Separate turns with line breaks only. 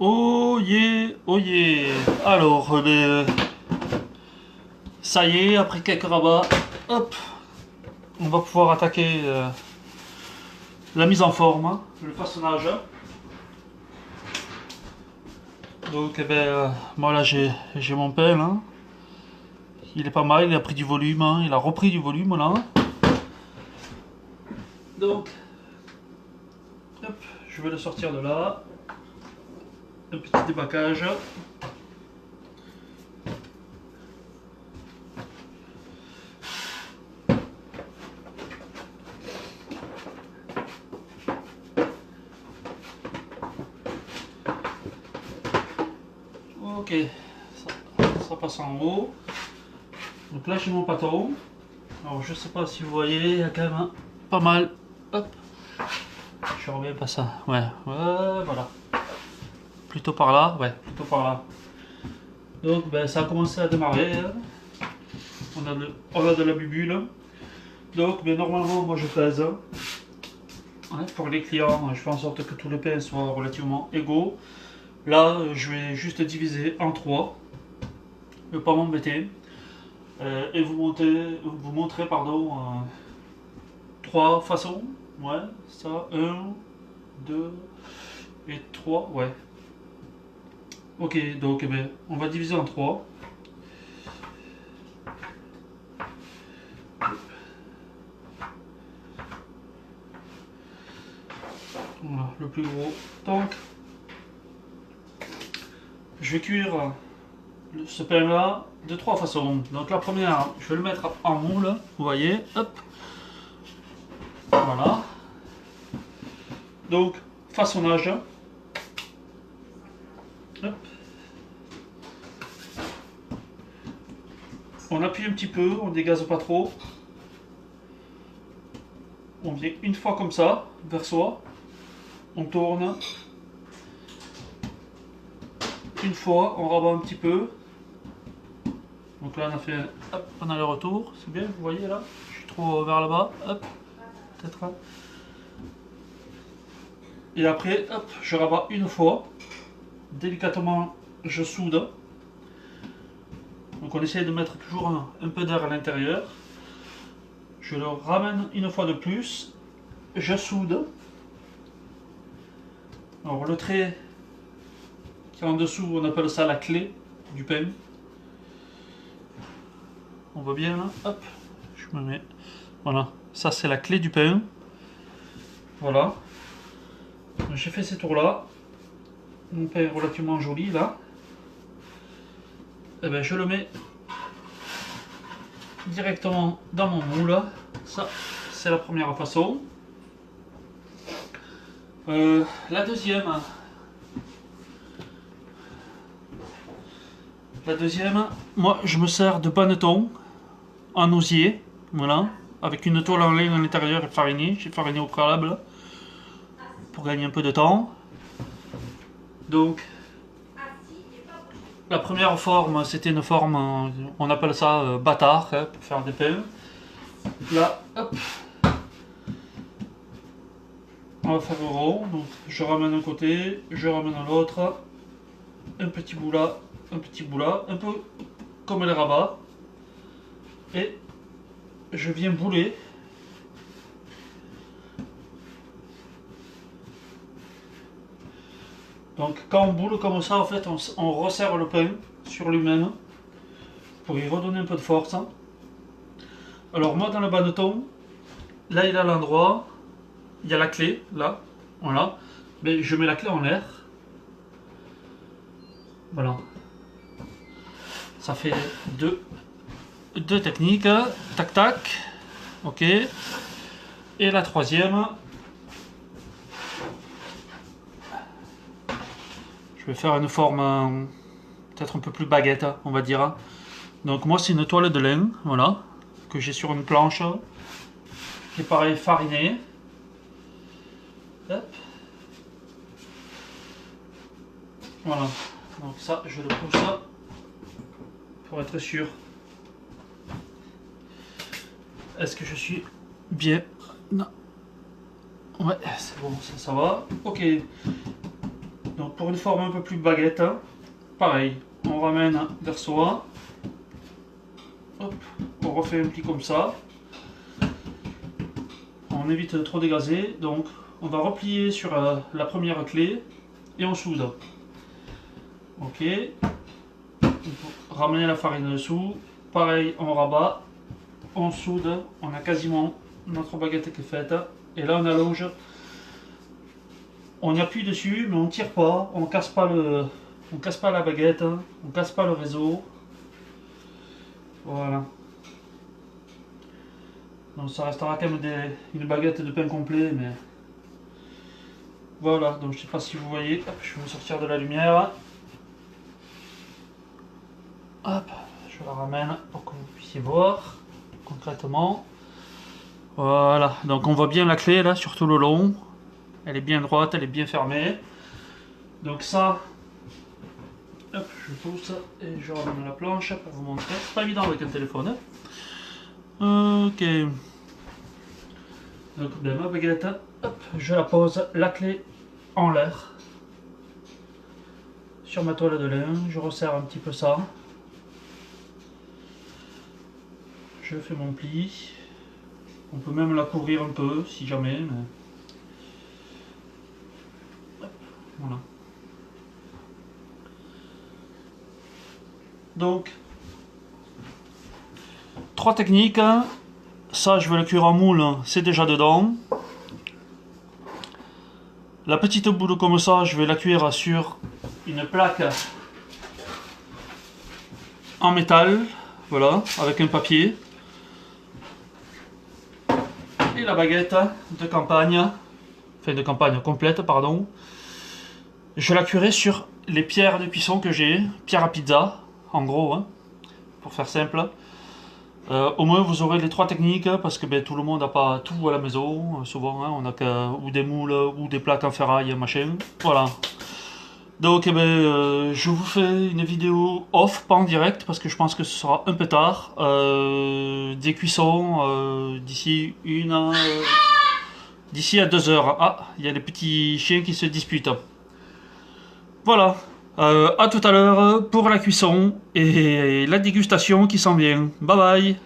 Oh yeah, oh yeah. Alors, ça y est, après quelques rabats, hop, on va pouvoir attaquer la mise en forme, hein, le façonnage. Donc, moi là j'ai mon pelle, hein. Il est pas mal, il a pris du volume, hein, il a repris du volume là. Donc, hop, je vais le sortir de là. Un petit débacage. Ok, ça passe en haut. Donc là j'ai mon pâton. Alors je sais pas si vous voyez, il y a quand même pas mal. Hop, je reviens pas ça. Ouais, voilà. Plutôt par là, ouais, plutôt par là. Donc ça a commencé à démarrer. Hein. On a de la bubule. Donc normalement moi je pèse. Ouais, pour les clients, je fais en sorte que tous les pains soient relativement égaux. Là, je vais juste diviser en 3. Ne pas m'embêter. Et vous montrer pardon, 3 façons. Ouais, ça, 1, 2 et 3. Ouais. Ok, donc on va diviser en 3. Voilà, le plus gros. Donc, je vais cuire ce pain là de 3 façons. Donc la première, je vais le mettre en moule, vous voyez, hop, voilà. Donc façonnage, hop. On appuie un petit peu, on dégaze pas trop. On vient une fois comme ça vers soi, on tourne. Une fois, on rabat un petit peu. Donc là on a fait, hop, on a le retour, c'est bien, vous voyez là, je suis trop vers là-bas, hop, peut-être. Et après, hop, je rabats une fois, délicatement je soude. Donc on essaye de mettre toujours un peu d'air à l'intérieur. Je le ramène une fois de plus, je soude. Alors le trait qui est en dessous, on appelle ça la clé du pain. On voit bien là, hop, je me mets, voilà, ça c'est la clé du pain. Voilà, j'ai fait ces tours là, mon pain est relativement joli là. Et ben je le mets directement dans mon moule, ça c'est la première façon. La deuxième, moi je me sers de paneton en osier, voilà, avec une toile en laine à l'intérieur et farinée. J'ai fariné au préalable pour gagner un peu de temps. Donc la première forme, c'était une forme, on appelle ça bâtard, hein, pour faire des pains. Là, hop, on va faire un rond, donc je ramène un côté, je ramène l'autre, un petit bout là, un petit bout là, un peu comme les rabats, et je viens bouler. Donc quand on boule comme ça, en fait, on resserre le pain sur lui-même pour y redonner un peu de force. Alors moi dans le paneton, là il a l'endroit, il y a la clé, là, voilà, mais je mets la clé en l'air. Voilà. Ça fait deux techniques, tac tac, ok. Et la troisième, je vais faire une forme peut-être un peu plus baguette, on va dire. Donc moi c'est une toile de lin, voilà, que j'ai sur une planche, qui est pareil farinée. Hop. Voilà, donc ça je le pousse pour être sûr. Est-ce que je suis bien? Non. Ouais, c'est bon, ça va. Ok. Donc pour une forme un peu plus baguette, hein, pareil, on ramène vers soi. Hop, on refait un pli comme ça. On évite de trop dégazer, donc on va replier sur la première clé et on soude. Ok, ramener la farine dessous, pareil on rabat, on soude, on a quasiment notre baguette qui est faite, et là on allonge, on appuie dessus mais on tire pas, on casse pas la baguette, on casse pas le réseau, voilà. Donc ça restera quand même une baguette de pain complet, mais voilà. Donc je sais pas si vous voyez. Hop, je vais me sortir de la lumière. Hop, je la ramène pour que vous puissiez voir concrètement. Voilà. Donc on voit bien la clé là sur tout le long. Elle est bien droite, elle est bien fermée. Donc ça, hop, je pousse et je ramène la planche pour vous montrer. C'est pas évident avec un téléphone. Hein. Ok. Donc ben, ma baguette, hop, je la pose, la clé en l'air sur ma toile de lin, je resserre un petit peu ça. Je fais mon pli. On peut même la couvrir un peu si jamais. Mais... hop, voilà. Donc, 3 techniques. Ça, je vais le cuire en moule, c'est déjà dedans. La petite boule comme ça, je vais la cuire sur une plaque en métal, voilà, avec un papier. Et la baguette de campagne, enfin de campagne complète, pardon, je la cuirai sur les pierres de cuisson que j'ai, pierres à pizza, en gros, hein, pour faire simple. Au moins vous aurez les 3 techniques parce que ben, tout le monde n'a pas tout à la maison. Souvent hein, on a ou des moules ou des plaques en ferraille machin. Voilà. Donc eh ben, je vous fais une vidéo off, pas en direct parce que je pense que ce sera un peu tard. Des cuissons d'ici d'ici à 2 heures. Ah, il y a des petits chiens qui se disputent. Voilà. À tout à l'heure pour la cuisson et la dégustation qui s'en vient. Bye bye.